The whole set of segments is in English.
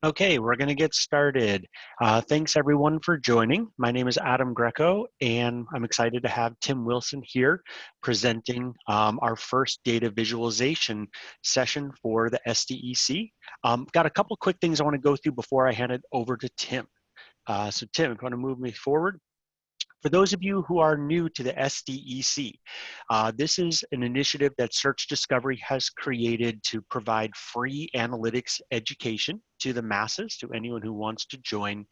Okay, we're going to get started. Thanks everyone for joining. My name is Adam Greco, and I'm excited to have Tim Wilson here presenting our first data visualization session for the SDEC. Got a couple quick things I want to go through before I hand it over to Tim. So Tim, if you want to move me forward. For those of you who are new to the SDEC, this is an initiative that Search Discovery has created to provide free analytics education to the masses, to anyone who wants to join.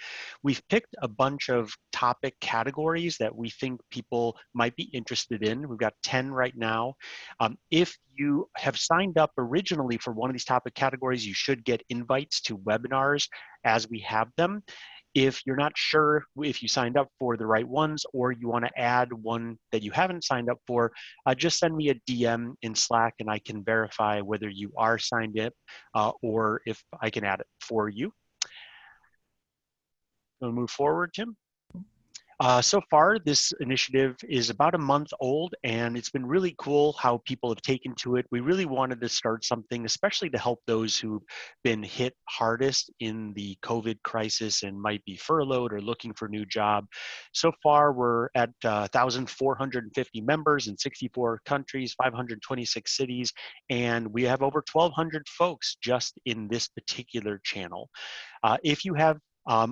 We've picked a bunch of topic categories that we think people might be interested in. We've got 10 right now. If you have signed up originally for one of these topic categories, you should get invites to webinars as we have them. If you're not sure if you signed up for the right ones or you want to add one that you haven't signed up for, just send me a DM in Slack and I can verify whether you are signed up or if I can add it for you. We'll move forward, Tim. So far, this initiative is about a month old, and it's been really cool how people have taken to it. We really wanted to start something, especially to help those who've been hit hardest in the COVID crisis and might be furloughed or looking for a new job. So far, we're at 1,450 members in 64 countries, 526 cities, and we have over 1,200 folks just in this particular channel. If you have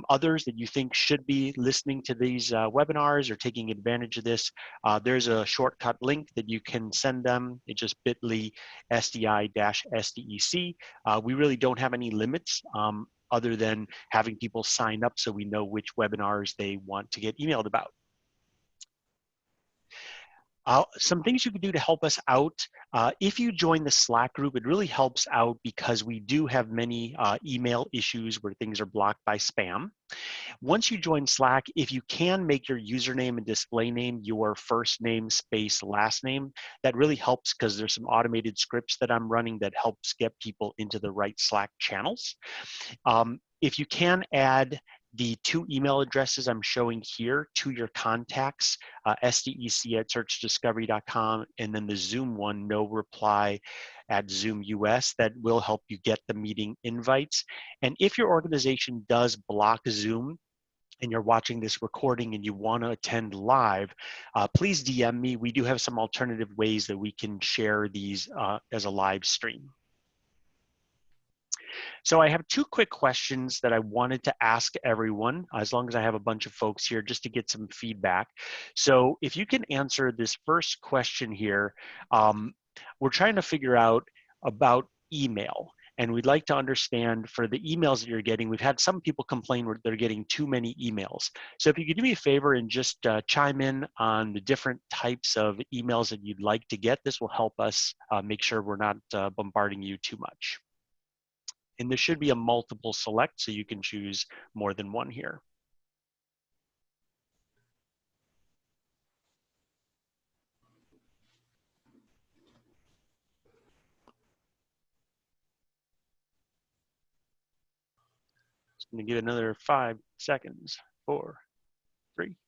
others that you think should be listening to these webinars or taking advantage of this, there's a shortcut link that you can send them. It's just bit.ly SDI-SDEC. We really don't have any limits other than having people sign up so we know which webinars they want to get emailed about. Some things you can do to help us out. If you join the Slack group, it really helps out because we do have many email issues where things are blocked by spam. Once you join Slack, if you can make your username and display name your first name space last name, that really helps because there's some automated scripts that I'm running that helps get people into the right Slack channels. If you can add the 2 email addresses I'm showing here to your contacts, SDEC@searchdiscovery.com, and then the Zoom one, no reply @Zoom US, that will help you get the meeting invites. And if your organization does block Zoom and you're watching this recording and you want to attend live, please DM me. We do have some alternative ways that we can share these as a live stream. So I have 2 quick questions that I wanted to ask everyone, as long as I have a bunch of folks here, just to get some feedback. So if you can answer this first question here, we're trying to figure out about email. And we'd like to understand for the emails that you're getting, we've had some people complain where they're getting too many emails. So if you could do me a favor and just chime in on the different types of emails that you'd like to get, this will help us make sure we're not bombarding you too much. And there should be a multiple select, so you can choose more than one here. Just gonna give another 5 seconds. 4, 3,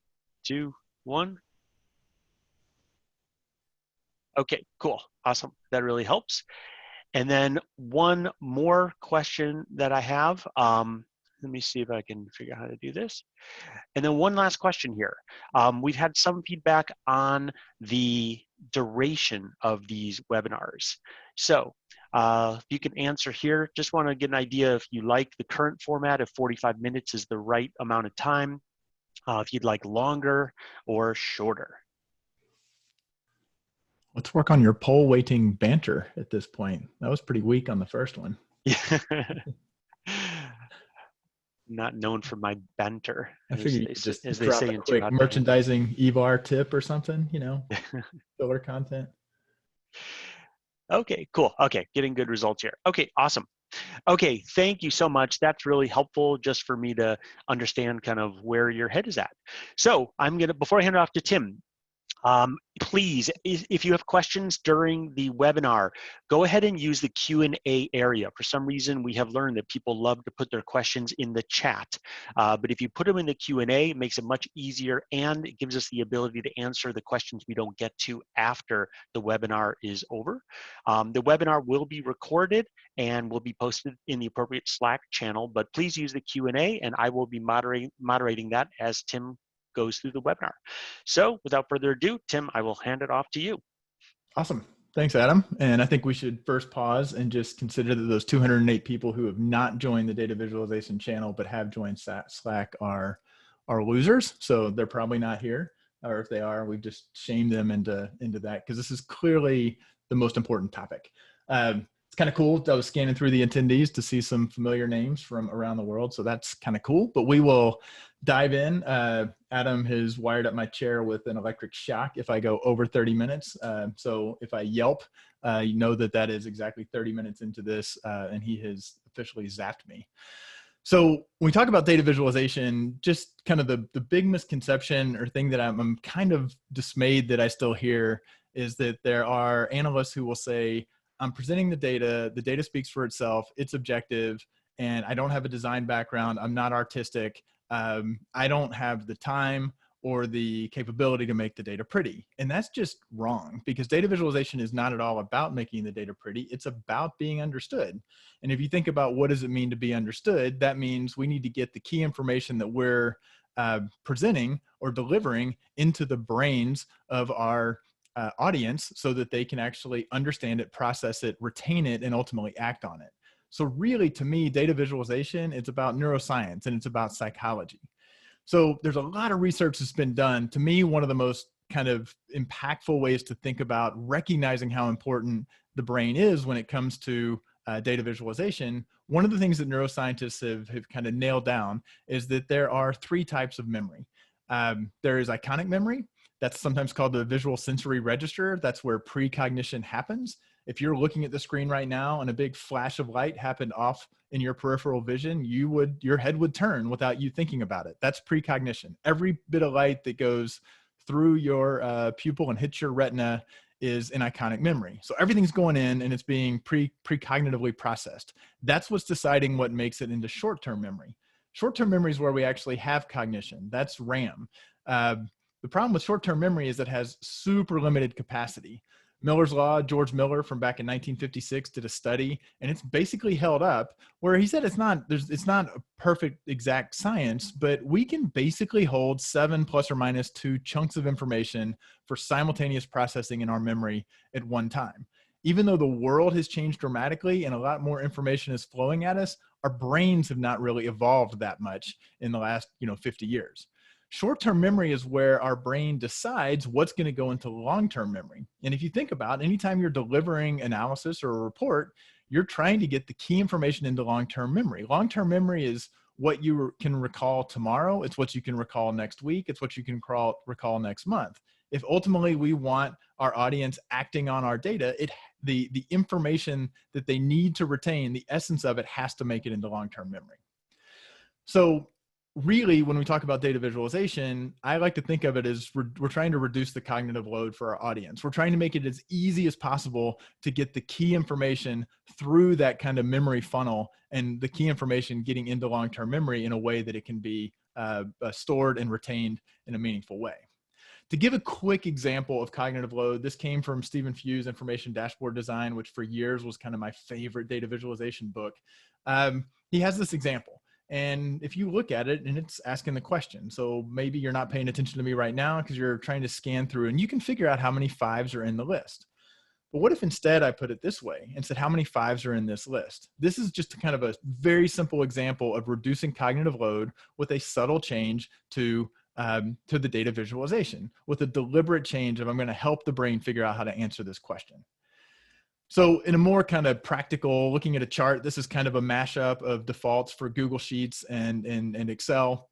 2, 1. Okay, cool, awesome, that really helps. And then one more question that I have, let me see if I can figure out how to do this. And then one last question here. We've had some feedback on the duration of these webinars. So if you can answer here, just want to get an idea if you like the current format, if 45 minutes is the right amount of time, if you'd like longer or shorter. Let's work on your poll waiting banter at this point. That was pretty weak on the first one. Yeah. Not known for my banter. I figured you could just as drop they say a in quick merchandising EVAR tip or something, you know, filler content. Okay, cool. Okay, getting good results here. Okay, awesome. Okay, thank you so much. That's really helpful just for me to understand kind of where your head is at. So I'm gonna, before I hand it off to Tim, Please, if you have questions during the webinar, go ahead and use the Q&A area. For some reason, we have learned that people love to put their questions in the chat. But if you put them in the Q&A, it makes it much easier, and it gives us the ability to answer the questions we don't get to after the webinar is over. The webinar will be recorded and will be posted in the appropriate Slack channel, but please use the Q&A, and I will be moderating that as Tim goes through the webinar. So without further ado, Tim, I will hand it off to you. Awesome. Thanks, Adam. And I think we should first pause and just consider that those 208 people who have not joined the data visualization channel but have joined Slack are losers. So they're probably not here. Or if they are, we've just shamed them into that, because this is clearly the most important topic. It's kind of cool. I was scanning through the attendees to see some familiar names from around the world. So that's kind of cool. But we will dive in. Adam has wired up my chair with an electric shock if I go over 30 minutes. So if I yelp, you know that is exactly 30 minutes into this, and he has officially zapped me. So when we talk about data visualization, just kind of the big misconception or thing that I'm kind of dismayed that I still hear is that there are analysts who will say, I'm presenting the data speaks for itself, it's objective, and I don't have a design background, I'm not artistic, I don't have the time or the capability to make the data pretty. And that's just wrong, because data visualization is not at all about making the data pretty. It's about being understood. And if you think about what does it mean to be understood, that means we need to get the key information that we're presenting or delivering into the brains of our audience so that they can actually understand it, process it, retain it, and ultimately act on it. So really, to me, data visualization, it's about neuroscience and it's about psychology. So there's a lot of research that's been done. To me, one of the most kind of impactful ways to think about recognizing how important the brain is when it comes to data visualization, one of the things that neuroscientists have kind of nailed down is that there are three types of memory. There is iconic memory. That's sometimes called the visual sensory register. That's where precognition happens. If you're looking at the screen right now and a big flash of light happened off in your peripheral vision, your head would turn without you thinking about it. That's precognition. Every bit of light that goes through your pupil and hits your retina is an iconic memory. So everything's going in and it's being precognitively processed. That's what's deciding what makes it into short-term memory. Short-term memory is where we actually have cognition. That's RAM. The problem with short-term memory is it has super limited capacity. Miller's Law, George Miller from back in 1956 did a study, and it's basically held up where he said it's not a perfect exact science, but we can basically hold 7 ± 2 chunks of information for simultaneous processing in our memory at one time. Even though the world has changed dramatically and a lot more information is flowing at us, our brains have not really evolved that much in the last 50 years. Short-term memory is where our brain decides what's going to go into long-term memory. And if you think about anytime you're delivering analysis or a report, you're trying to get the key information into long-term memory. Long-term memory is what you can recall tomorrow. It's what you can recall next week. It's what you can recall next month. If ultimately we want our audience acting on our data, the information that they need to retain, the essence of it has to make it into long-term memory. So really, when we talk about data visualization, I like to think of it as we're trying to reduce the cognitive load for our audience. We're trying to make it as easy as possible to get the key information through that kind of memory funnel and the key information getting into long-term memory in a way that it can be stored and retained in a meaningful way. To give a quick example of cognitive load, this came from Stephen Few's Information Dashboard Design, which for years was kind of my favorite data visualization book. He has this example. And if you look at it, and it's asking the question, so maybe you're not paying attention to me right now because you're trying to scan through and you can figure out how many 5s are in the list. But what if instead I put it this way and said, how many 5s are in this list? This is just kind of a very simple example of reducing cognitive load with a subtle change to the data visualization, with a deliberate change of I'm going to help the brain figure out how to answer this question. So in a more kind of practical, looking at a chart, this is kind of a mashup of defaults for Google Sheets and Excel.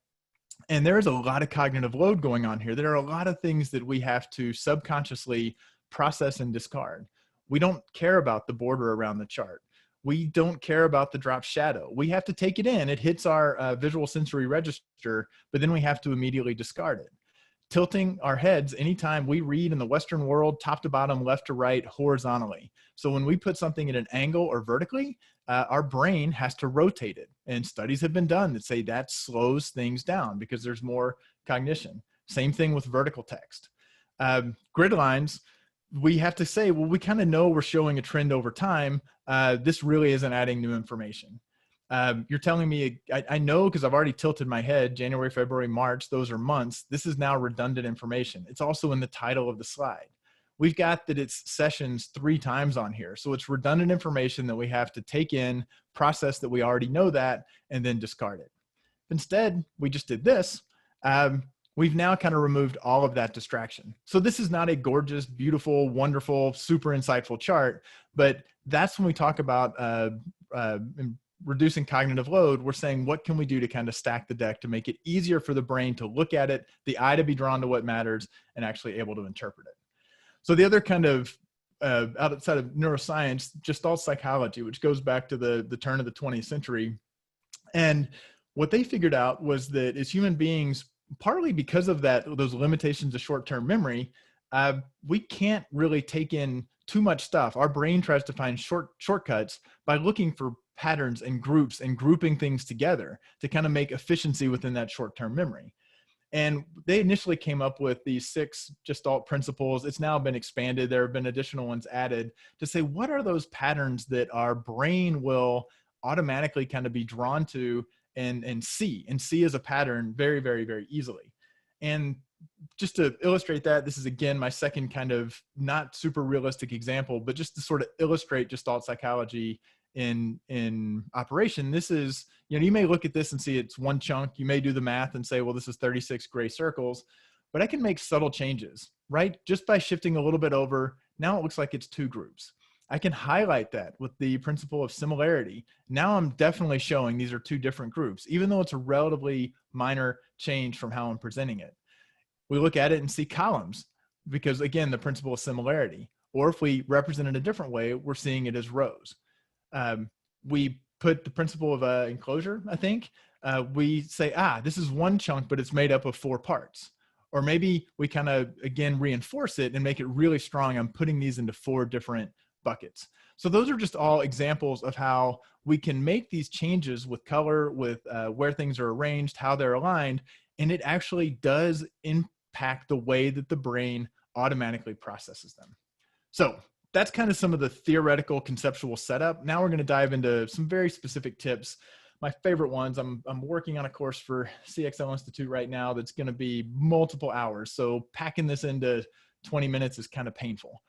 And there is a lot of cognitive load going on here. There are a lot of things that we have to subconsciously process and discard. We don't care about the border around the chart. We don't care about the drop shadow. We have to take it in. It hits our visual sensory register, but then we have to immediately discard it. tilting our heads anytime we read in the Western world, top to bottom, left to right, horizontally. So when we put something at an angle or vertically, our brain has to rotate it. And studies have been done that say that slows things down because there's more cognition. Same thing with vertical text. Grid lines, we have to say, well, we kind of know we're showing a trend over time. This really isn't adding new information. You're telling me, I know because I've already tilted my head, January, February, March, those are months. This is now redundant information. It's also in the title of the slide. We've got that it's sessions 3 times on here. So it's redundant information that we have to take in, process that we already know that, and then discard it. Instead, we just did this. We've now kind of removed all of that distraction. So this is not a gorgeous, beautiful, wonderful, super insightful chart, but that's when we talk about reducing cognitive load. We're saying, what can we do to kind of stack the deck to make it easier for the brain to look at it, the eye to be drawn to what matters, and actually able to interpret it. So the other kind of outside of neuroscience, gestalt psychology, which goes back to the turn of the 20th century. And what they figured out was that as human beings, partly because of those limitations of short-term memory, we can't really take in too much stuff. Our brain tries to find shortcuts by looking for patterns and groups and grouping things together to kind of make efficiency within that short-term memory. And they initially came up with these 6 Gestalt principles. It's now been expanded. There have been additional ones added to say, what are those patterns that our brain will automatically kind of be drawn to and see as a pattern very, very, very easily. And just to illustrate that, this is again my second kind of not super realistic example, but just to sort of illustrate Gestalt psychology in operation. This is, you may look at this and see it's one chunk. You may do the math and say, well, this is 36 gray circles, but I can make subtle changes, right? Just by shifting a little bit over, now it looks like it's 2 groups. I can highlight that with the principle of similarity. Now I'm definitely showing these are 2 different groups, even though it's a relatively minor change from how I'm presenting it. We look at it and see columns because, again, the principle of similarity. Or if we represent it a different way, we're seeing it as rows. We put the principle of enclosure, I think. We say, this is one chunk, but it's made up of 4 parts. Or maybe we kind of, again, reinforce it and make it really strong. I'm putting these into 4 different buckets. So those are just all examples of how we can make these changes with color, with where things are arranged, how they're aligned, and it actually does impact the way that the brain automatically processes them. So that's kind of some of the theoretical conceptual setup. Now we're going to dive into some very specific tips. My favorite ones, I'm working on a course for CXL Institute right now that's going to be multiple hours. So packing this into 20 minutes is kind of painful.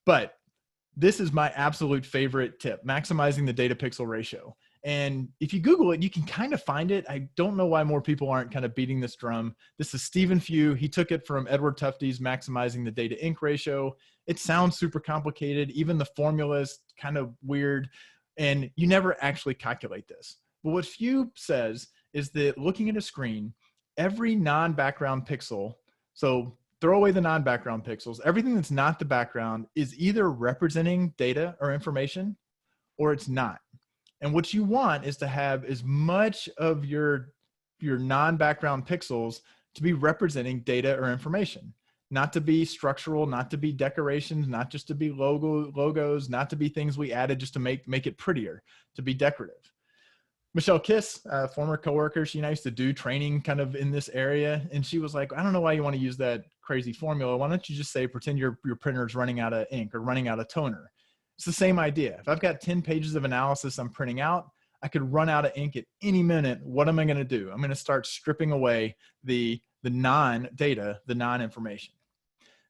But this is my absolute favorite tip, maximizing the data pixel ratio. And if you Google it, you can kind of find it. I don't know why more people aren't kind of beating this drum. This is Stephen Few. He took it from Edward Tufte's Maximizing the Data Ink Ratio. It sounds super complicated. Even the formula is kind of weird. And you never actually calculate this. But what Few says is that looking at a screen, every non-background pixel, so throw away the non-background pixels, everything that's not the background is either representing data or information or it's not. And what you want is to have as much of your non-background pixels to be representing data or information, not to be structural, not to be decorations, not just to be logos, not to be things we added just to make it prettier, to be decorative. Michelle Kiss, a former coworker, she and I used to do training kind of in this area. And she was like, I don't know why you want to use that crazy formula. Why don't you just say, pretend your printer's running out of ink or running out of toner? It's the same idea. If I've got 10 pages of analysis I'm printing out, I could run out of ink at any minute. What am I going to do? I'm going to start stripping away the non-data, the non-information.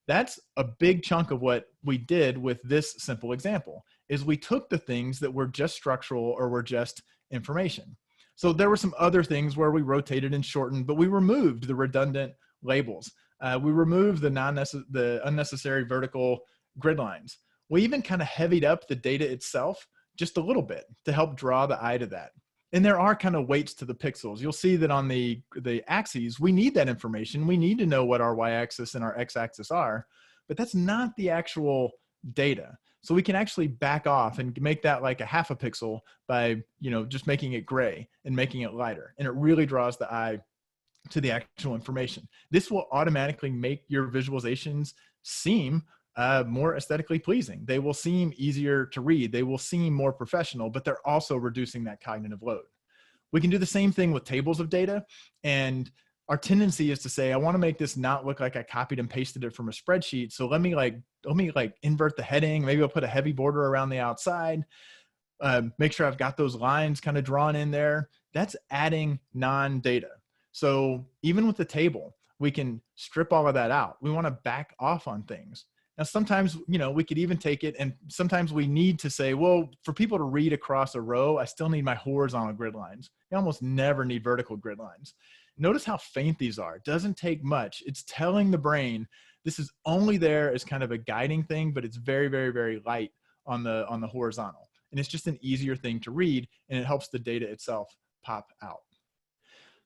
That's a big chunk of what we did with this simple example, is we took the things that were just structural or were just information. So there were some other things where we rotated and shortened, but we removed the redundant labels. We removed the unnecessary vertical grid lines. We even kind of heavied up the data itself just a little bit to help draw the eye to that. And there are kind of weights to the pixels. You'll see that on the axes, we need that information. We need to know what our y-axis and our x-axis are, but that's not the actual data. So we can actually back off and make that like a half a pixel by, just making it gray and making it lighter. And it really draws the eye to the actual information. This will automatically make your visualizations seem more aesthetically pleasing. They will seem easier to read. They will seem more professional, but they're also reducing that cognitive load. We can do the same thing with tables of data. And our tendency is to say, I want to make this not look like I copied and pasted it from a spreadsheet. So let me invert the heading. Maybe I'll put a heavy border around the outside. Make sure I've got those lines kind of drawn in there. That's adding non-data. So even with the table, we can strip all of that out. We want to back off on things. Now, sometimes, we could even take it, and sometimes we need to say, well, for people to read across a row, I still need my horizontal grid lines. You almost never need vertical grid lines. Notice how faint these are. It doesn't take much. It's telling the brain this is only there as kind of a guiding thing, but it's very, very, very light on the horizontal. And it's just an easier thing to read, and it helps the data itself pop out.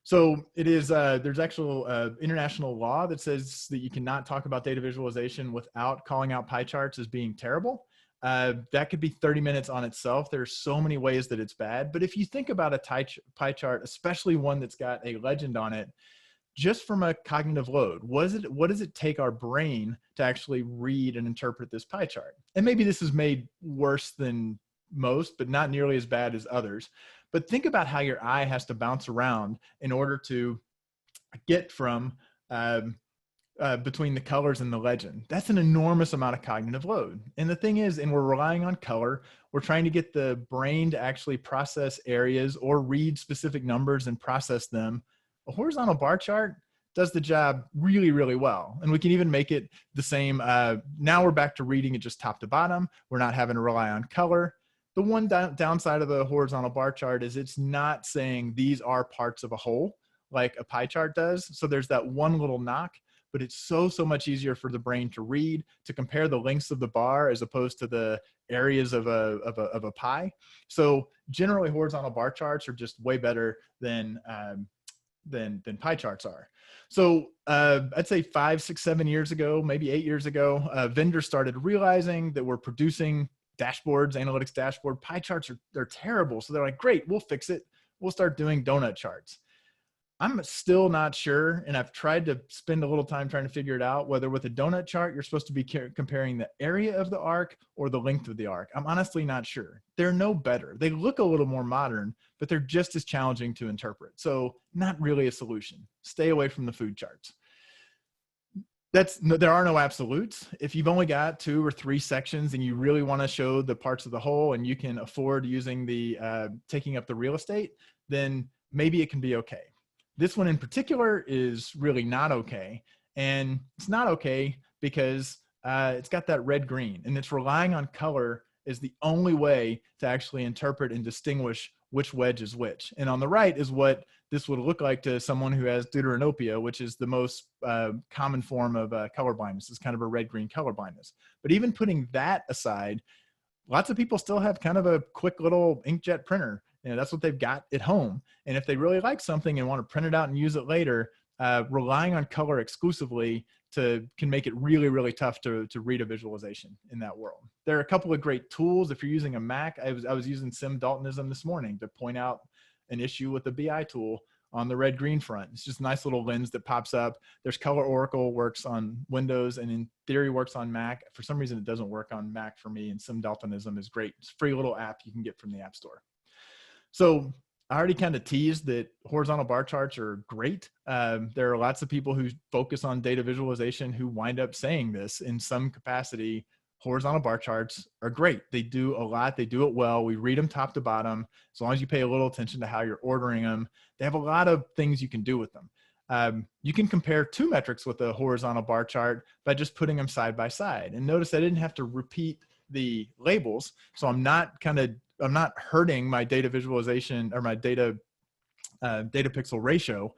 So it is, there's actual international law that says that you cannot talk about data visualization without calling out pie charts as being terrible. That could be 30 minutes on itself. There's so many ways that it's bad. But if you think about a pie chart, especially one that's got a legend on it, just from a cognitive load, what does it take our brain to actually read and interpret this pie chart? And maybe this is made worse than most, but not nearly as bad as others. But think about how your eye has to bounce around in order to get from between the colors and the legend. That's an enormous amount of cognitive load. And the thing is, and we're relying on color, we're trying to get the brain to actually process areas or read specific numbers and process them. A horizontal bar chart does the job really, really well. And we can even make it the same. Now we're back to reading it just top to bottom. We're not having to rely on color. The one downside of the horizontal bar chart is it's not saying these are parts of a whole like a pie chart does. So there's that one little knock, but it's so much easier for the brain to read, to compare the lengths of the bar as opposed to the areas of a pie. So generally horizontal bar charts are just way better than pie charts are. So I'd say 5, 6, 7 years ago, maybe 8 years ago, vendors started realizing that we're producing dashboards, analytics dashboard. Pie charts they're terrible. So they're like, great, we'll fix it. We'll start doing donut charts. I'm still not sure, and I've tried to spend a little time trying to figure it out, whether with a donut chart, you're supposed to be comparing the area of the arc or the length of the arc. I'm honestly not sure. They're no better. They look a little more modern, but they're just as challenging to interpret. So not really a solution. Stay away from the food charts. There are no absolutes. If you've only got 2 or 3 sections and you really want to show the parts of the whole and you can afford using taking up the real estate, then maybe it can be okay. This one in particular is really not okay. And it's not okay because it's got that red green and it's relying on color as the only way to actually interpret and distinguish which wedge is which. And on the right is what this would look like to someone who has deuteranopia, which is the most common form of color blindness. It's kind of a red-green color blindness. But even putting that aside, lots of people still have kind of a quick little inkjet printer. That's what they've got at home. And if they really like something and want to print it out and use it later, relying on color exclusively can make it really, really tough to read a visualization in that world. There are a couple of great tools. If you're using a Mac, I was using Sim Daltonism this morning to point out an issue with the BI tool on the red-green front. It's just a nice little lens that pops up. There's Color Oracle, works on Windows, and in theory works on Mac. For some reason, it doesn't work on Mac for me, and Sim Daltonism is great. It's a free little app you can get from the App Store. So I already kind of teased that horizontal bar charts are great. There are lots of people who focus on data visualization who wind up saying this in some capacity. Horizontal bar charts are great. They do a lot. They do it well. We read them top to bottom. As long as you pay a little attention to how you're ordering them, they have a lot of things you can do with them. You can compare 2 metrics with a horizontal bar chart by just putting them side by side. And notice I didn't have to repeat the labels. So I'm not hurting my data visualization or my data pixel ratio.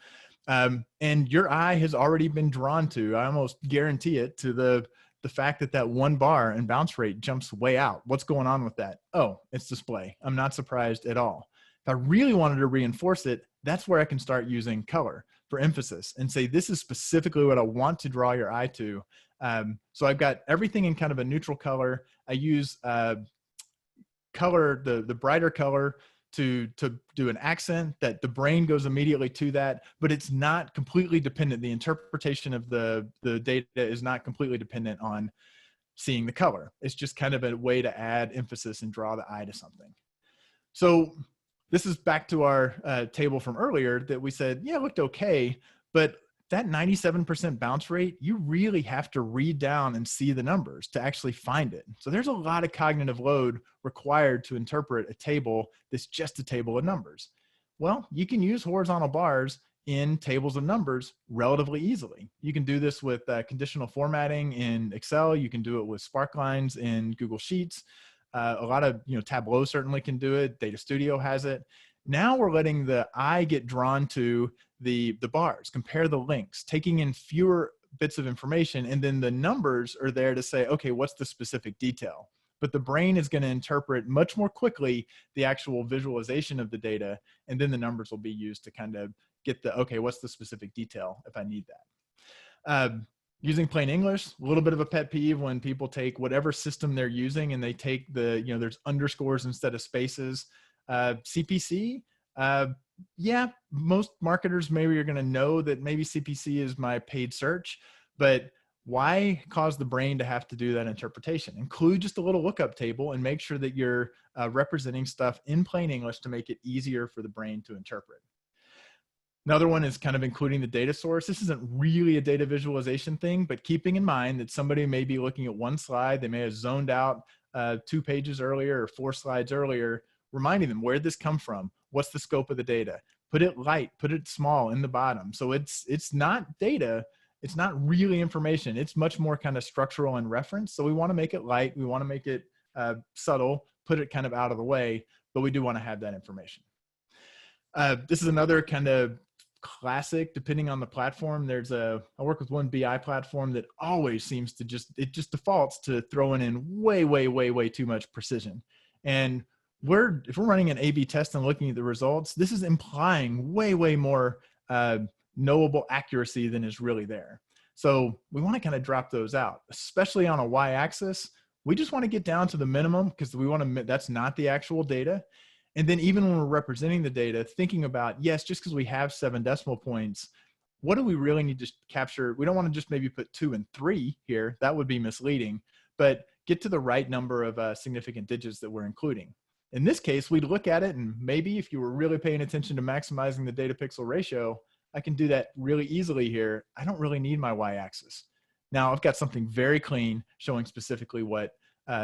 And your eye has already been drawn to, I almost guarantee it, to the fact that one bar and bounce rate jumps way out. What's going on with that? Oh, it's display. I'm not surprised at all. If I really wanted to reinforce it, that's where I can start using color for emphasis and say, this is specifically what I want to draw your eye to. So I've got everything in kind of a neutral color. I use color, the brighter color to do an accent, that the brain goes immediately to that, but it's not completely dependent. The interpretation of the data is not completely dependent on seeing the color. It's just kind of a way to add emphasis and draw the eye to something. So this is back to our table from earlier that we said, yeah, it looked okay, but that 97% bounce rate, you really have to read down and see the numbers to actually find it. So there's a lot of cognitive load required to interpret a table that's just a table of numbers. Well, you can use horizontal bars in tables of numbers relatively easily. You can do this with conditional formatting in Excel. You can do it with sparklines in Google Sheets. A lot of, Tableau certainly can do it. Data Studio has it. Now we're letting the eye get drawn to the bars, compare the links, taking in fewer bits of information, and then the numbers are there to say, okay, what's the specific detail? But the brain is going to interpret much more quickly the actual visualization of the data, and then the numbers will be used to kind of get the, okay, what's the specific detail if I need that? Using plain English, a little bit of a pet peeve when people take whatever system they're using and they take the, there's underscores instead of spaces. CPC, yeah, most marketers maybe are going to know that maybe CPC is my paid search, but why cause the brain to have to do that interpretation? Include just a little lookup table and make sure that you're representing stuff in plain English to make it easier for the brain to interpret. Another one is kind of including the data source. This isn't really a data visualization thing, but keeping in mind that somebody may be looking at one slide, they may have zoned out 2 pages earlier or 4 slides earlier, reminding them, where did this come from? What's the scope of the data? Put it light, put it small in the bottom. So it's not data, it's not really information. It's much more kind of structural and reference. So we want to make it light, we want to make it subtle, put it kind of out of the way, but we do want to have that information. This is another kind of classic, depending on the platform. I work with one BI platform that always seems to it just defaults to throwing in way too much precision. And if we're running an A/B test and looking at the results, this is implying way more knowable accuracy than is really there. So we want to kind of drop those out, especially on a y-axis. We just want to get down to the minimum because that's not the actual data. And then even when we're representing the data, thinking about, yes, just because we have 7 decimal points, what do we really need to capture? We don't want to just maybe put 2 and 3 here. That would be misleading, but get to the right number of significant digits that we're including. In this case, we'd look at it, and maybe if you were really paying attention to maximizing the data pixel ratio, I can do that really easily here. I don't really need my y-axis. Now I've got something very clean showing specifically what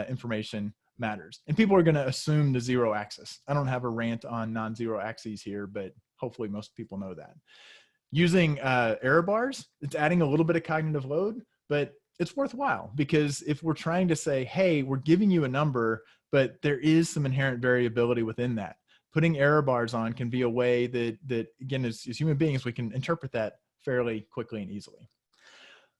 information matters. And people are going to assume the 0 axis. I don't have a rant on non-zero axes here, but hopefully most people know that. Using error bars, it's adding a little bit of cognitive load, but it's worthwhile because if we're trying to say, hey, we're giving you a number, but there is some inherent variability within that. Putting error bars on can be a way that again, as human beings, we can interpret that fairly quickly and easily.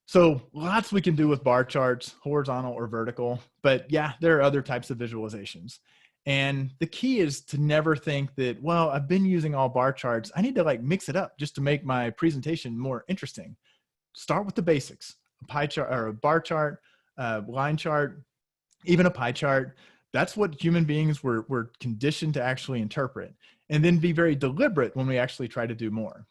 So lots we can do with bar charts, horizontal or vertical, but yeah, there are other types of visualizations. And the key is to never think that, well, I've been using all bar charts, I need to like mix it up just to make my presentation more interesting. Start with the basics, a pie chart or a bar chart, line chart, even a pie chart. That's what human beings were conditioned to actually interpret, and then be very deliberate when we actually try to do more.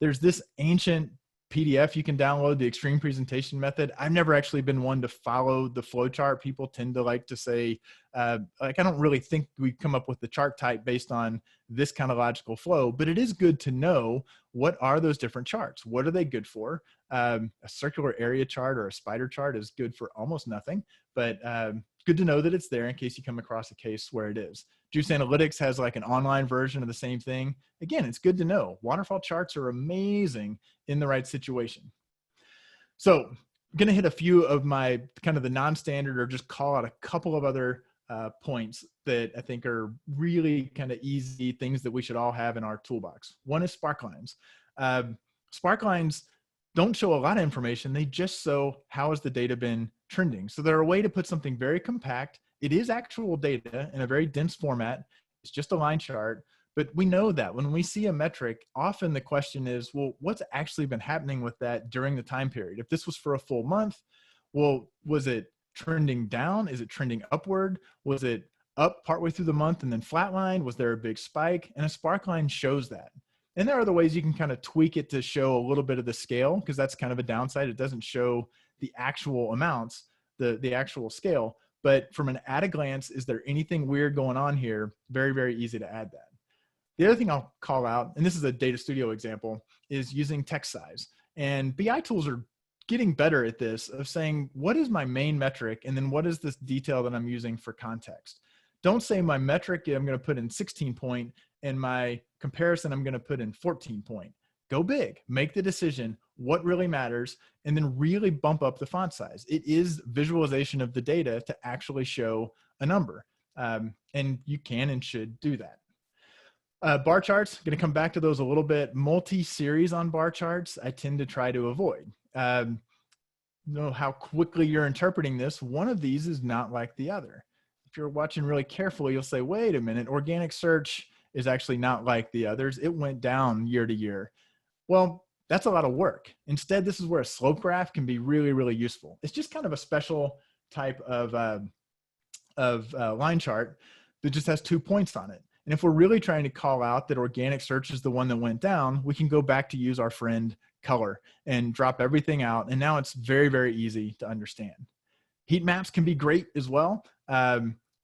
There's this ancient PDF you can download, the extreme presentation method. I've never actually been one to follow the flow chart. People tend to like to say, like, I don't really think we come up with the chart type based on this kind of logical flow, but it is good to know what are those different charts. What are they good for? A circular area chart or a spider chart is good for almost nothing, but good to know that it's there in case you come across a case where it is. Juice Analytics has like an online version of the same thing. Again, it's good to know. Waterfall charts are amazing in the right situation. So I'm going to hit a few of my kind of the non-standard or just call out a couple of other points that I think are really kind of easy things that we should all have in our toolbox. One is sparklines. Sparklines don't show a lot of information. They just show how has the data been trending. So they're a way to put something very compact. It is actual data in a very dense format. It's just a line chart, but we know that when we see a metric, often the question is, well, what's actually been happening with that during the time period? If this was for a full month, well, was it trending down? Is it trending upward? Was it up partway through the month and then flatlined? Was there a big spike? And a spark line shows that. And there are other ways you can kind of tweak it to show a little bit of the scale, because that's kind of a downside. It doesn't show the actual amounts, the actual scale. But from an at a glance, is there anything weird going on here? Very, very easy to add that. The other thing I'll call out, and this is a data studio example, is using text size. And BI tools are getting better at this, of saying, what is my main metric? And then what is this detail that I'm using for context? Don't say my metric I'm going to put in 16 point and my comparison I'm going to put in 14 point. Go big, make the decision, what really matters, and then really bump up the font size. It is visualization of the data to actually show a number. And you can and should do that. Bar charts, going to come back to those a little bit. Multi-series on bar charts, I tend to try to avoid. Know how quickly you're interpreting this. One of these is not like the other. If you're watching really carefully, you'll say, wait a minute, organic search is actually not like the others. It went down year to year. Well, that's a lot of work. Instead, this is where a slope graph can be really, really useful. It's just kind of a special type of line chart that just has 2 points on it. And if we're really trying to call out that organic search is the one that went down, we can go back to use our friend color and drop everything out. And now it's very, very easy to understand. Heat maps can be great as well.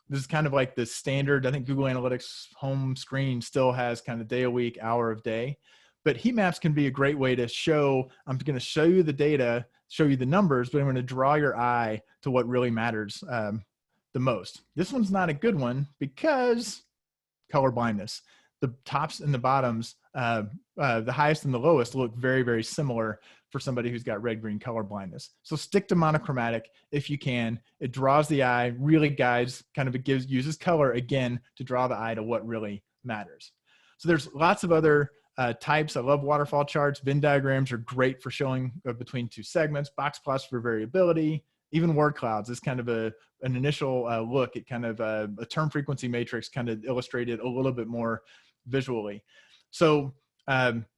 This is kind of like the standard. I think Google Analytics home screen still has kind of day a week, hour of day. But heat maps can be a great way to show, I'm going to show you the data, show you the numbers, but I'm going to draw your eye to what really matters the most. This one's not a good one because color blindness. The tops and the bottoms, the highest and the lowest look very, very similar for somebody who's got red-green color blindness. So stick to monochromatic if you can. It draws the eye, really guides, kind of uses color again to draw the eye to what really matters. So there's lots of other types. I love waterfall charts. Venn diagrams are great for showing between two segments. Box plots for variability. Even word clouds is kind of an initial look at kind of a term frequency matrix, kind of illustrated a little bit more visually. So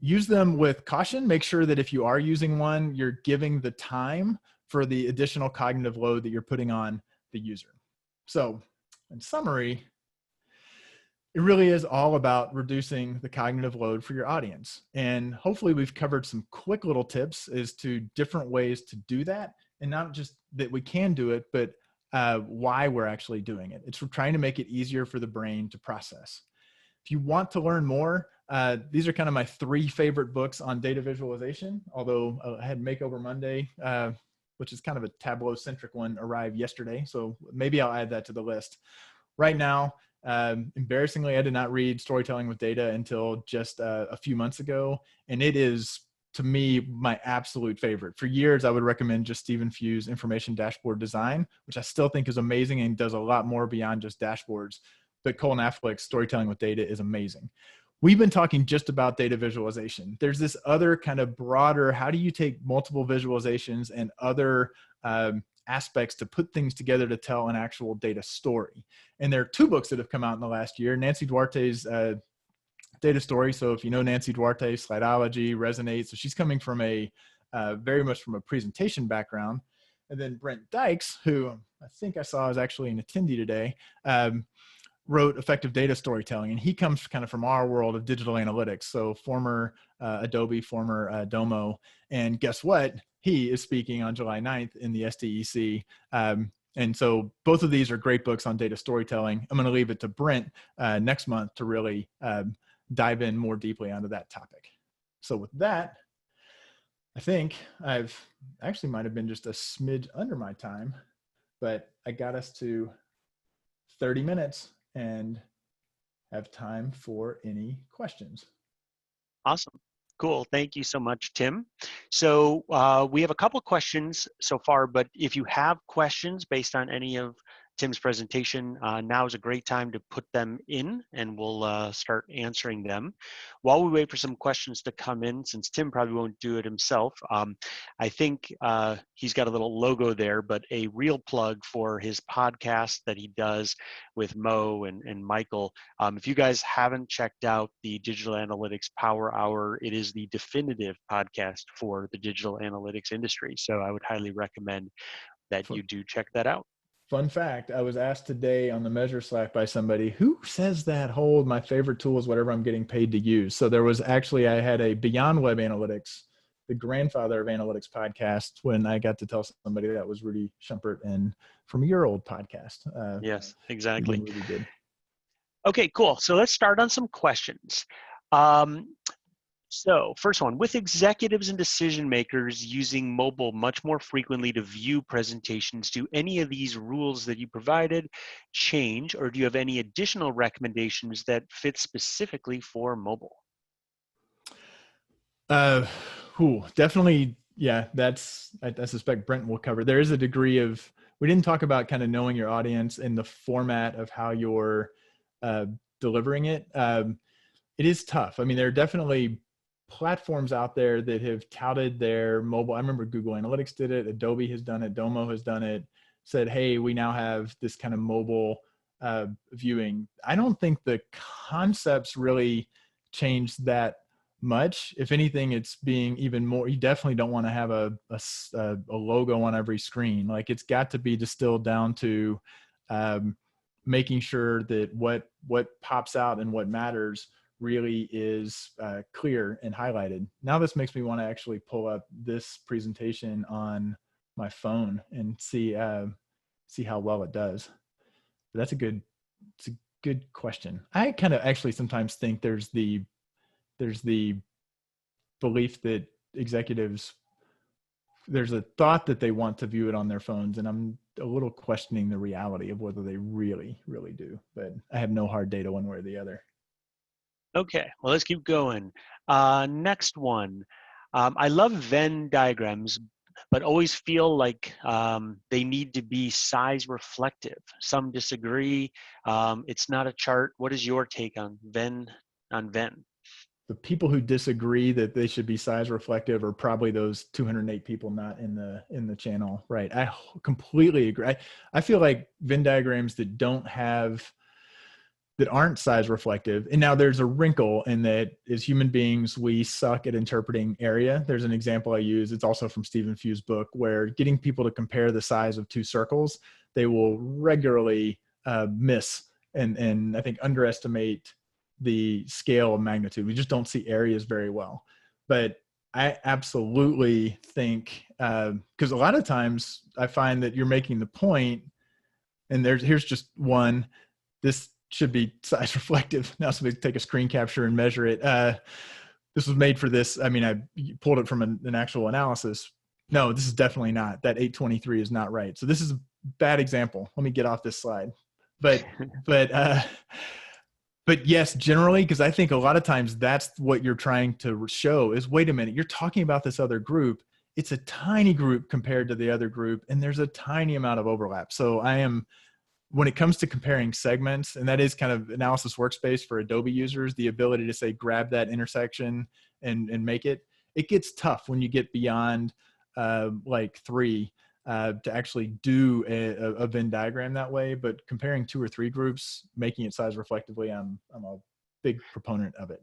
use them with caution. Make sure that if you are using one, you're giving the time for the additional cognitive load that you're putting on the user. So in summary, it really is all about reducing the cognitive load for your audience. And hopefully we've covered some quick little tips as to different ways to do that. And not just that we can do it, but why we're actually doing it. It's trying to make it easier for the brain to process. If you want to learn more, these are kind of my 3 favorite books on data visualization, although I had Makeover Monday, which is kind of a Tableau-centric one, arrive yesterday. So maybe I'll add that to the list. Right now, embarrassingly, I did not read Storytelling with Data until just a few months ago. And it is, to me, my absolute favorite. For years, I would recommend just Stephen Few's Information Dashboard Design, which I still think is amazing and does a lot more beyond just dashboards. But Cole Affleck's Storytelling with Data is amazing. We've been talking just about data visualization. There's this other kind of broader, how do you take multiple visualizations and other aspects to put things together to tell an actual data story? And there are 2 books that have come out in the last year. Nancy Duarte's Data Story. So if you know Nancy Duarte, Slideology, Resonate. So she's coming from very much from a presentation background. And then Brent Dykes, who I think I saw is actually an attendee today, wrote Effective Data Storytelling. And he comes kind of from our world of digital analytics. So former Adobe, former Domo. And guess what? He is speaking on July 9th in the SDEC. And so both of these are great books on data storytelling. I'm going to leave it to Brent next month to really dive in more deeply onto that topic. So with that, I think I've actually might have been just a smidge under my time, but I got us to 30 minutes and have time for any questions. Awesome. Cool. Thank you so much, Tim. So we have a couple questions so far, but if you have questions based on any of Tim's presentation, now is a great time to put them in and we'll start answering them. While we wait for some questions to come in, since Tim probably won't do it himself, I think he's got a little logo there, but a real plug for his podcast that he does with Mo and Michael. If you guys haven't checked out the Digital Analytics Power Hour, it is the definitive podcast for the digital analytics industry. So I would highly recommend that you do check that out. Fun fact, I was asked today on the Measure Slack by somebody who says that hold my favorite tool is whatever I'm getting paid to use. So there was actually, I had a Beyond Web Analytics, the grandfather of analytics podcast, when I got to tell somebody that was Rudy Schumpert and from your old podcast. Yes, exactly. Again, Rudy did. Okay, cool. So let's start on some questions. So first one, with executives and decision makers using mobile much more frequently to view presentations, do any of these rules that you provided change, or do you have any additional recommendations that fit specifically for mobile? Definitely. Yeah, I suspect Brent will cover. There is a degree of, we didn't talk about kind of knowing your audience and the format of how you're delivering it. It is tough. I mean, there are definitely platforms out there that have touted their mobile. I remember Google Analytics did it. Adobe has done it. Domo has done it. Said, hey, we now have this kind of mobile viewing. I don't think the concepts really changed that much. If anything, it's being even more. You definitely don't want to have a logo on every screen. Like, it's got to be distilled down to making sure that what pops out and what matters really is clear and highlighted. Now this makes me want to actually pull up this presentation on my phone and see how well it does. It's a good question. I kind of actually sometimes think there's the belief that executives, there's a thought that they want to view it on their phones, and I'm a little questioning the reality of whether they really do, but I have no hard data one way or the other. Okay, well, let's keep going. Next one. I love Venn diagrams, but always feel like they need to be size reflective. Some disagree. It's not a chart. What is your take on Venn? The people who disagree that they should be size reflective are probably those 208 people not in the channel, right? I completely agree. I feel like Venn diagrams that aren't size reflective. And now there's a wrinkle in that as human beings, we suck at interpreting area. There's an example I use. It's also from Stephen Few's book, where getting people to compare the size of two circles, they will regularly miss and I think underestimate the scale of magnitude. We just don't see areas very well. But I absolutely think, because a lot of times I find that you're making the point, and here's just one, this should be size reflective. Now somebody take a screen capture and measure it. This was made for this. I mean, I pulled it from an actual analysis. No, this is definitely not. That 823 is not right. So this is a bad example. Let me get off this slide. But yes, generally, because I think a lot of times that's what you're trying to show is, wait a minute, you're talking about this other group. It's a tiny group compared to the other group, and there's a tiny amount of overlap. So when it comes to comparing segments, and that is kind of Analysis Workspace for Adobe users, the ability to say, grab that intersection and make it gets tough when you get beyond like 3 to actually do a Venn diagram that way. But comparing 2 or 3 groups, making it size reflectively, I'm a big proponent of it.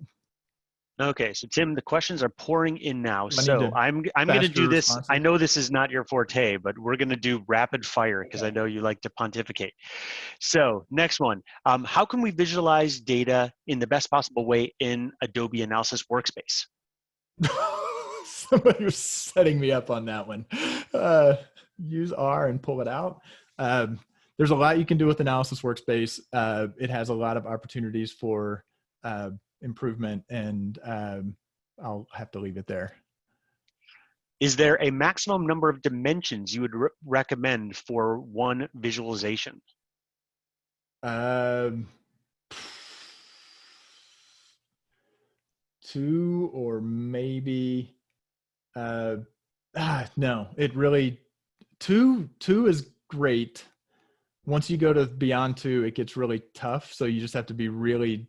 Okay, so Tim, the questions are pouring in now. So I'm going to do this. Responses. I know this is not your forte, but we're going to do rapid fire because I know you like to pontificate. So next one, how can we visualize data in the best possible way in Adobe Analysis Workspace? Somebody was setting me up on that one. Use R and pull it out. There's a lot you can do with Analysis Workspace. It has a lot of opportunities for improvement, and I'll have to leave it there. Is there a maximum number of dimensions you would recommend for one visualization? 2 or maybe no, it really 2 is great. Once you go to beyond 2, it gets really tough. So you just have to be really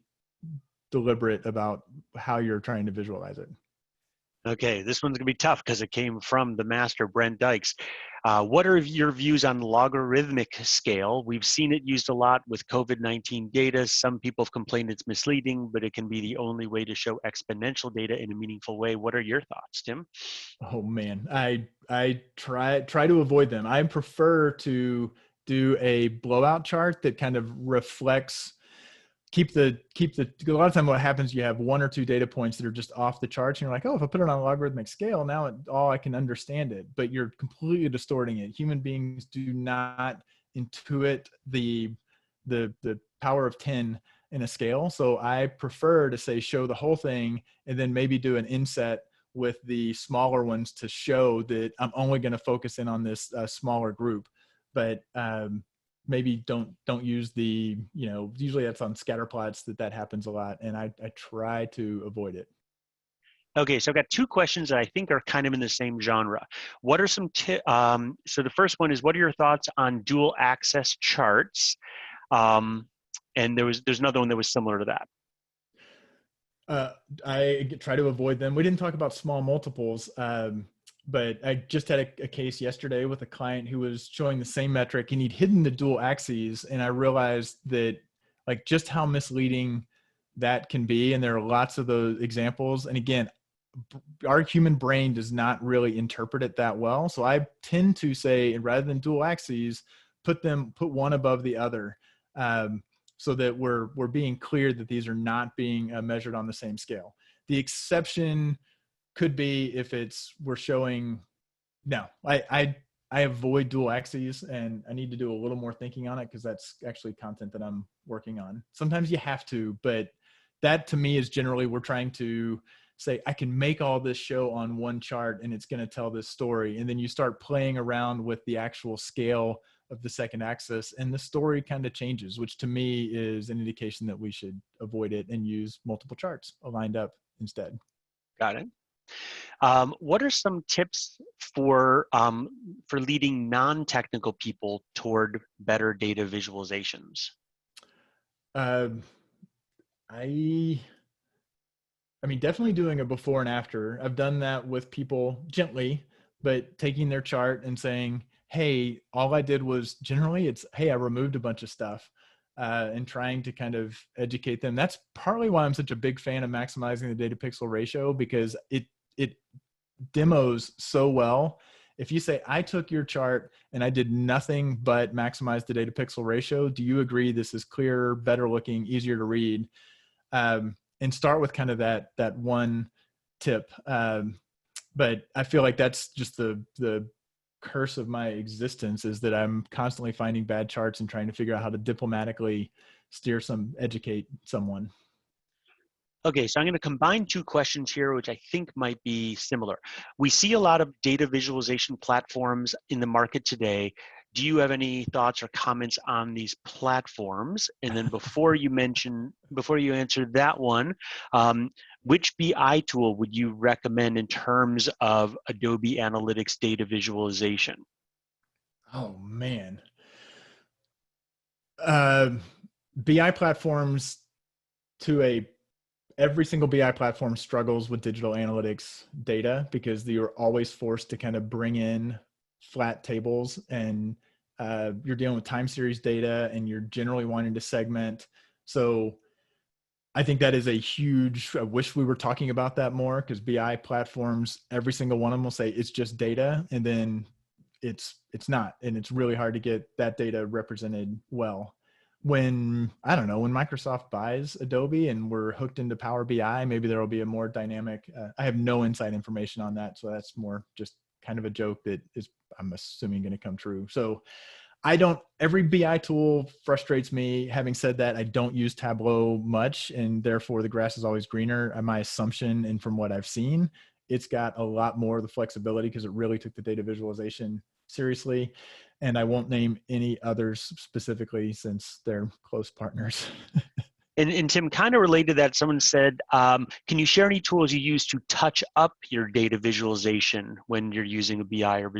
deliberate about how you're trying to visualize it. Okay, this one's gonna be tough because it came from the master Brent Dykes. What are your views on logarithmic scale? We've seen it used a lot with COVID-19 data. Some people have complained it's misleading, but it can be the only way to show exponential data in a meaningful way. What are your thoughts, Tim? Oh man, I try to avoid them. I prefer to do a blowout chart that kind of reflects, a lot of time what happens, you have one or two data points that are just off the charts, and you're like, oh, if I put it on a logarithmic scale, now I can understand it, but you're completely distorting it. Human beings do not intuit the power of 10 in a scale. So I prefer to say, show the whole thing and then maybe do an inset with the smaller ones to show that I'm only going to focus in on this smaller group. But maybe don't use the, usually that's on scatter plots that happens a lot. And I try to avoid it. Okay, so I've got two questions that I think are kind of in the same genre. What are some so the first one is, what are your thoughts on dual access charts? And there's another one that was similar to that. I try to avoid them. We didn't talk about small multiples, but I just had a case yesterday with a client who was showing the same metric and he'd hidden the dual axes. And I realized that just how misleading that can be. And there are lots of those examples. And again, our human brain does not really interpret it that well. So I tend to say, rather than dual axes, put one above the other. So that we're being clear that these are not being measured on the same scale. The exception could be if we're showing. No, I avoid dual axes, and I need to do a little more thinking on it because that's actually content that I'm working on. Sometimes you have to, but that to me is generally, we're trying to say, I can make all this show on one chart and it's going to tell this story. And then you start playing around with the actual scale of the second axis and the story kind of changes, which to me is an indication that we should avoid it and use multiple charts aligned up instead. Got it. What are some tips for leading non-technical people toward better data visualizations? I mean, definitely doing a before and after. I've done that with people gently, but taking their chart and saying, hey, all I did was generally hey, I removed a bunch of stuff, and trying to kind of educate them. That's partly why I'm such a big fan of maximizing the data pixel ratio, because it demos so well. If you say, I took your chart and I did nothing but maximize the data pixel ratio, do you agree this is clearer, better looking, easier to read? And start with kind of that one tip. But I feel like that's just the curse of my existence, is that I'm constantly finding bad charts and trying to figure out how to diplomatically educate someone. Okay, so I'm going to combine two questions here, which I think might be similar. We see a lot of data visualization platforms in the market today. Do you have any thoughts or comments on these platforms? And then before you answer that one, which BI tool would you recommend in terms of Adobe Analytics data visualization? Oh man. BI platforms every single BI platform struggles with digital analytics data because you're always forced to kind of bring in flat tables, and you're dealing with time series data, and you're generally wanting to segment. So I think that is I wish we were talking about that more, because BI platforms, every single one of them will say it's just data, and then it's not. And it's really hard to get that data represented well. When Microsoft buys Adobe and we're hooked into Power BI, maybe there will be a more dynamic, I have no inside information on that. So that's more just kind of a joke that is, I'm assuming, going to come true. So every BI tool frustrates me. Having said that, I don't use Tableau much, and therefore the grass is always greener. My assumption, and from what I've seen, it's got a lot more of the flexibility because it really took the data visualization seriously. And I won't name any others specifically since they're close partners. And Tim, kind of related to that, someone said, can you share any tools you use to touch up your data visualization when you're using a BI or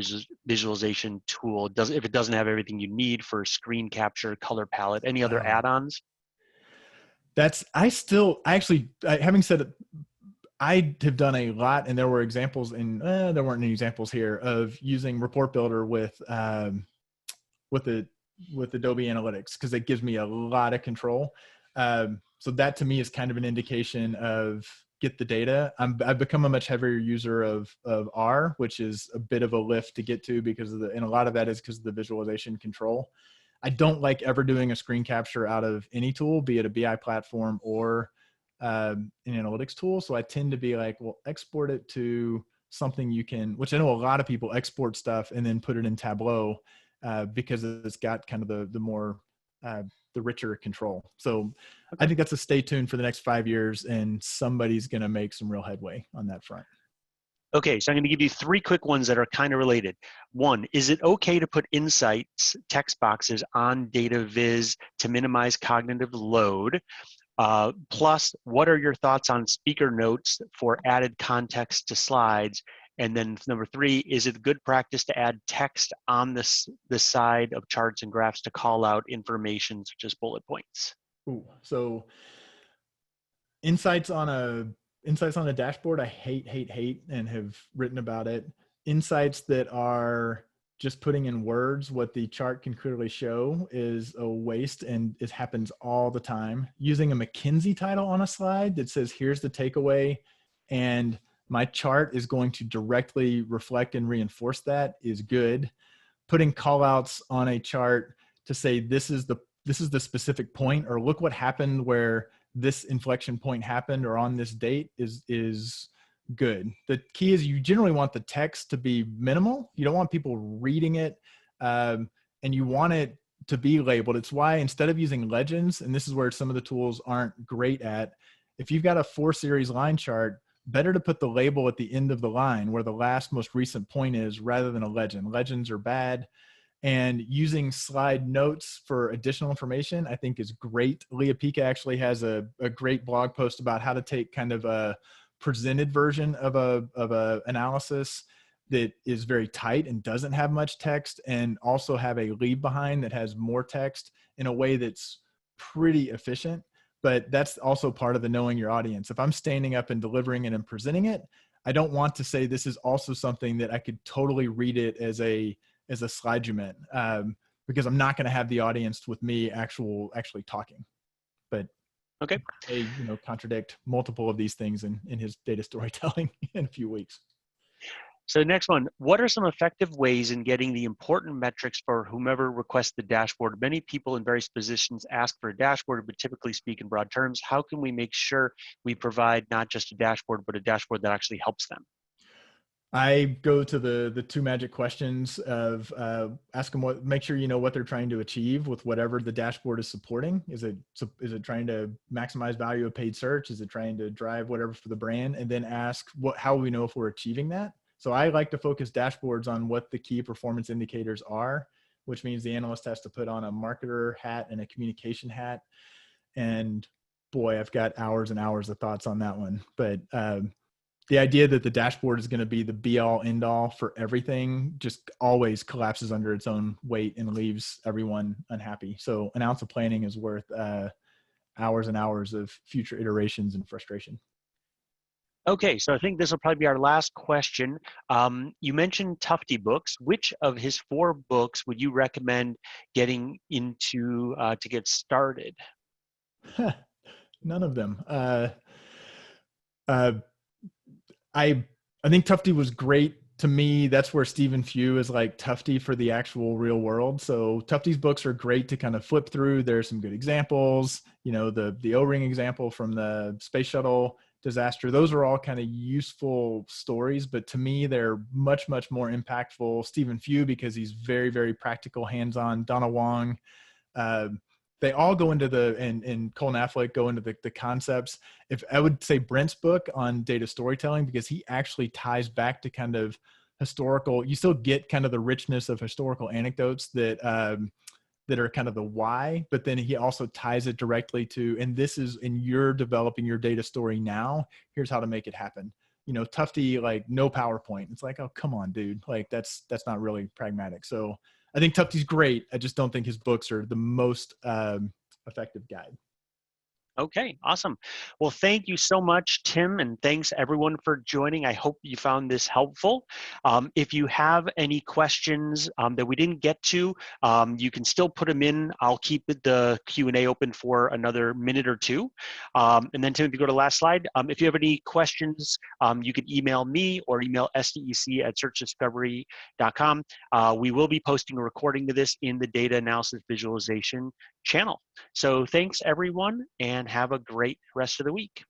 visualization tool? If it doesn't have everything you need for screen capture, color palette, any other add-ons? Having said it, I have done a lot, and there were examples there weren't any examples here of using Report Builder with Adobe Analytics, because it gives me a lot of control. So that to me is kind of an indication of get the data. I've become a much heavier user of R, which is a bit of a lift to get to and a lot of that is because of the visualization control. I don't like ever doing a screen capture out of any tool, be it a BI platform or an analytics tool. So I tend to be like, well, export it to something you can, which I know a lot of people export stuff and then put it in Tableau because it's got kind of the more, the richer control. So I Okay. think that's a stay tuned for the next 5 years, and somebody's going to make some real headway on that front. Okay, so I'm going to give you three quick ones that are kind of related. One, is it okay to put insights text boxes on data viz to minimize cognitive load? Plus, what are your thoughts on speaker notes for added context to slides? And then number three, is it good practice to add text on the side of charts and graphs to call out information such as bullet points? Ooh, so insights on a dashboard, I hate and have written about it. Insights that are just putting in words what the chart can clearly show is a waste, and it happens all the time. Using a McKinsey title on a slide that says here's the takeaway and my chart is going to directly reflect and reinforce that is good. Putting call outs on a chart to say this is the specific point, or look what happened where this inflection point happened or on this date is good. The key is you generally want the text to be minimal. You don't want people reading it, and you want it to be labeled. It's why instead of using legends, and this is where some of the tools aren't great at, if you've got a 4-series line chart, better to put the label at the end of the line where the last most recent point is rather than a legend. Legends are bad. And using slide notes for additional information, I think is great. Leah Pika actually has a great blog post about how to take kind of a presented version of a analysis that is very tight and doesn't have much text, and also have a leave behind that has more text in a way that's pretty efficient. But that's also part of the knowing your audience. If I'm standing up and delivering it and presenting it, I don't want to say this is also something that I could totally read it as a slide you meant, because I'm not going to have the audience with me actually talking. But Okay. they contradict multiple of these things in his data storytelling in a few weeks. So next one, what are some effective ways in getting the important metrics for whomever requests the dashboard? Many people in various positions ask for a dashboard, but typically speak in broad terms. How can we make sure we provide not just a dashboard, but a dashboard that actually helps them? I go to the two magic questions of ask them make sure you know what they're trying to achieve with whatever the dashboard is supporting. Is it trying to maximize value of paid search? Is it trying to drive whatever for the brand? And then ask how will we know if we're achieving that? So I like to focus dashboards on what the key performance indicators are, which means the analyst has to put on a marketer hat and a communication hat. And boy, I've got hours and hours of thoughts on that one. But the idea that the dashboard is going to be the be all end all for everything just always collapses under its own weight and leaves everyone unhappy. So an ounce of planning is worth hours and hours of future iterations and frustration. Okay, so I think this will probably be our last question. You mentioned Tufte books. Which of his 4 books would you recommend getting into to get started? None of them. Uh, I think Tufte was great. To me, that's where Stephen Few is like Tufte for the actual real world. So Tufte's books are great to kind of flip through. There's some good examples, the O-ring example from the space shuttle disaster. Those are all kind of useful stories, but to me, they're much, much more impactful. Stephen Few, because he's very, very practical, hands-on. Donna Wong, uh, they all go into and Colin Affleck go into the concepts. If I would say Brent's book on data storytelling, because he actually ties back to kind of historical, you still get kind of the richness of historical anecdotes that are kind of the why, but then he also ties it directly to, and this is, and you're developing your data story now, here's how to make it happen. Tufte, like no PowerPoint. It's like, oh, come on, dude. Like that's not really pragmatic. So I think Tufte's great. I just don't think his books are the most effective guide. Okay, awesome. Well, thank you so much, Tim, and thanks everyone for joining. I hope you found this helpful. If you have any questions that we didn't get to, you can still put them in. I'll keep the Q&A open for another minute or two. And then, Tim, if you go to the last slide, if you have any questions, you can email me or email sdec@searchdiscovery.com. We will be posting a recording of this in the data analysis visualization channel. So thanks everyone, and have a great rest of the week.